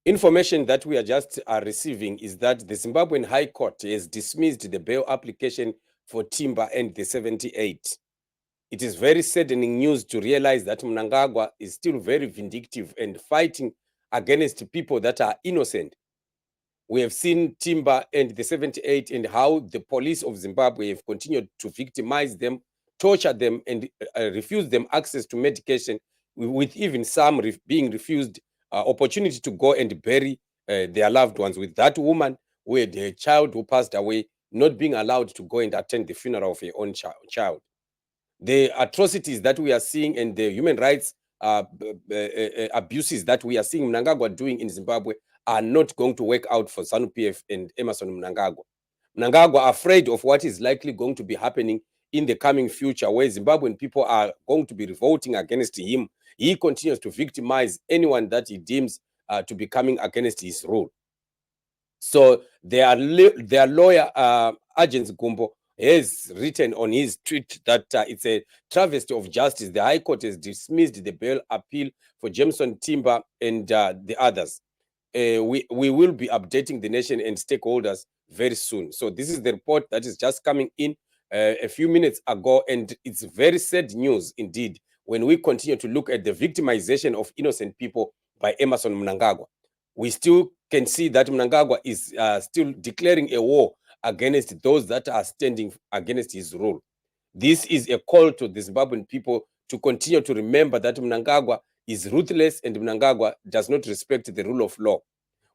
Information that we are just receiving is that the Zimbabwean High Court has dismissed the bail application for Timba and the 78. It is very saddening news to realize that MNANGAGWA is still very vindictive and fighting against people that are innocent. We have seen Timba and the 78 and how the police of Zimbabwe have continued to victimize them, torture them, and refuse them access to medication, with even some being refused opportunity to go and bury their loved ones. With that woman who had a child who passed away, not being allowed to go and attend the funeral of her own child. The atrocities that we are seeing and the human rights abuses that we are seeing MNANGAGWA doing in Zimbabwe are not going to work out for ZANU-PF and Emmerson Mnangagwa. Mnangagwa are afraid of what is likely going to be happening in the coming future, where Zimbabwean people are going to be revolting against him. He continues to victimize anyone that he deems to be coming against his rule. So their lawyer, Agents Gumbo, has written on his tweet that it's a travesty of justice. The High Court has dismissed the bail appeal for Jameson Timba and the others. We will be updating the nation and stakeholders very soon. So this is the report that is just coming in a few minutes ago, and it's very sad news indeed when we continue to look at the victimization of innocent people by Emmerson Mnangagwa. We still can see that Mnangagwa is still declaring a war against those that are standing against his rule. This is a call to the Zimbabwean people to continue to remember that Mnangagwa is ruthless and Mnangagwa does not respect the rule of law.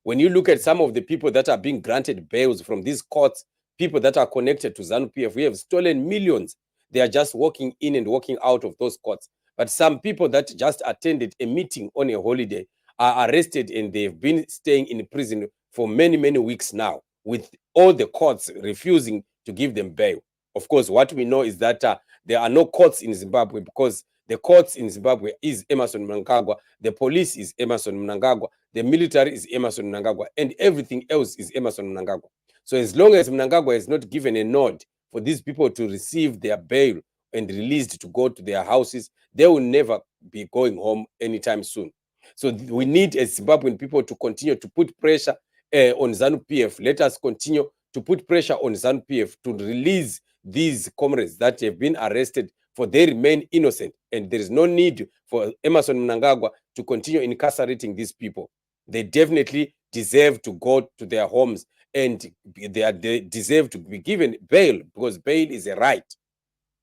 When you look at some of the people that are being granted bails from these courts, people that are connected to ZANU-PF, we have stolen millions. They are just walking in and walking out of those courts. But some people that just attended a meeting on a holiday are arrested and they've been staying in prison for many, many weeks now, with all the courts refusing to give them bail. Of course, what we know is that there are no courts in Zimbabwe, because the courts in Zimbabwe is Emmerson Mnangagwa, the police is Emmerson Mnangagwa, the military is Emmerson Mnangagwa, and everything else is Emmerson Mnangagwa. So as long as Mnangagwa has not given a nod for these people to receive their bail and released to go to their houses, they will never be going home anytime soon. So we need, as Zimbabwean people, to continue to put pressure on ZANU-PF. Let us continue to put pressure on ZANU-PF to release these comrades that have been arrested, for they remain innocent. And there is no need for Emmerson Mnangagwa to continue incarcerating these people. They definitely deserve to go to their homes, and they deserve to be given bail, because bail is a right.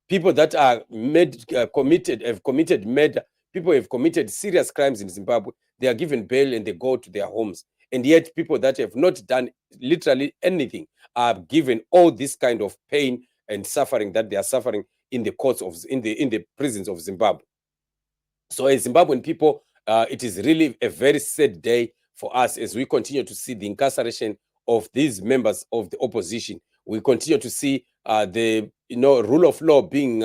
People that are have committed murder, people have committed serious crimes in Zimbabwe, they are given bail and they go to their homes. And yet people that have not done literally anything are given all this kind of pain and suffering that they are suffering in the courts of in the prisons of Zimbabwe. So as Zimbabwean people, it is really a very sad day for us as we continue to see the incarceration of these members of the opposition. We continue to see the rule of law being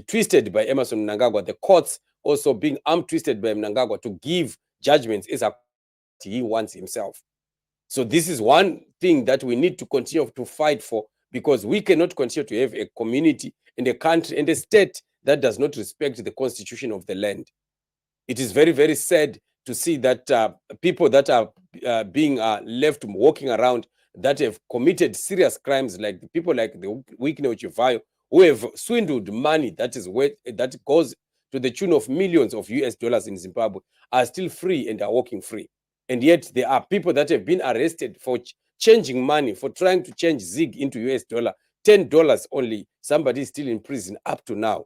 twisted by Emmerson Mnangagwa, the courts also being arm twisted by Mnangagwa to give judgments as he wants himself. So this is one thing that we need to continue to fight for, because we cannot continue to have a community and a country and a state that does not respect the constitution of the land. It is very, very sad to see that people that are being left walking around that have committed serious crimes, like the people like the Wikine Chivayo, who have swindled money that goes to the tune of millions of US dollars in Zimbabwe, are still free and are walking free. And yet there are people that have been arrested for changing money, for trying to change ZiG into US dollar, $10 only. Somebody is still in prison up to now.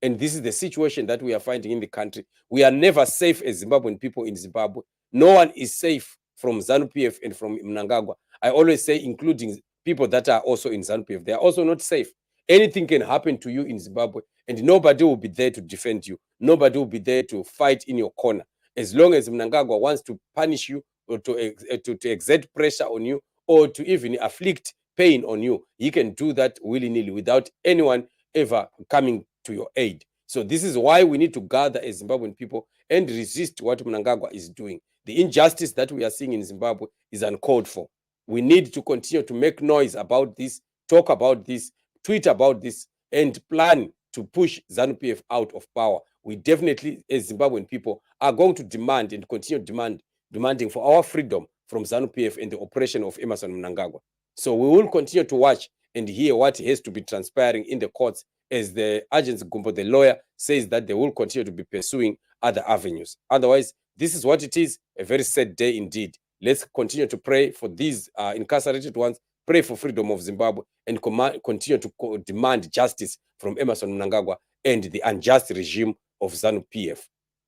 And this is the situation that we are finding in the country. We are never safe as Zimbabwean people in Zimbabwe. No one is safe from ZANU-PF and from Mnangagwa. I always say, including people that are also in ZANU-PF, they are also not safe. Anything can happen to you in Zimbabwe, and nobody will be there to defend you. Nobody will be there to fight in your corner. As long as Mnangagwa wants to punish you, or to exert pressure on you, or to even afflict pain on you, he can do that willy-nilly without anyone ever coming to your aid. So this is why we need to gather as Zimbabwean people and resist what Mnangagwa is doing. The injustice that we are seeing in Zimbabwe is uncalled for. We need to continue to make noise about this, talk about this, tweet about this, and plan to push ZANU-PF out of power. We definitely, as Zimbabwean people, are going to demand and continue to demand demanding for our freedom from ZANU-PF and the oppression of Emmerson Mnangagwa. So we will continue to watch and hear what has to be transpiring in the courts, as the Agency Gumbo, the lawyer, says that they will continue to be pursuing other avenues. Otherwise, this is what it is, a very sad day indeed. Let's continue to pray for these incarcerated ones, pray for freedom of Zimbabwe, and continue to demand justice from Emmerson Mnangagwa and the unjust regime of ZANU-PF.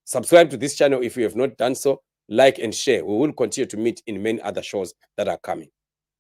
Subscribe to this channel if you have not done so. Like and share. We will continue to meet in many other shows that are coming.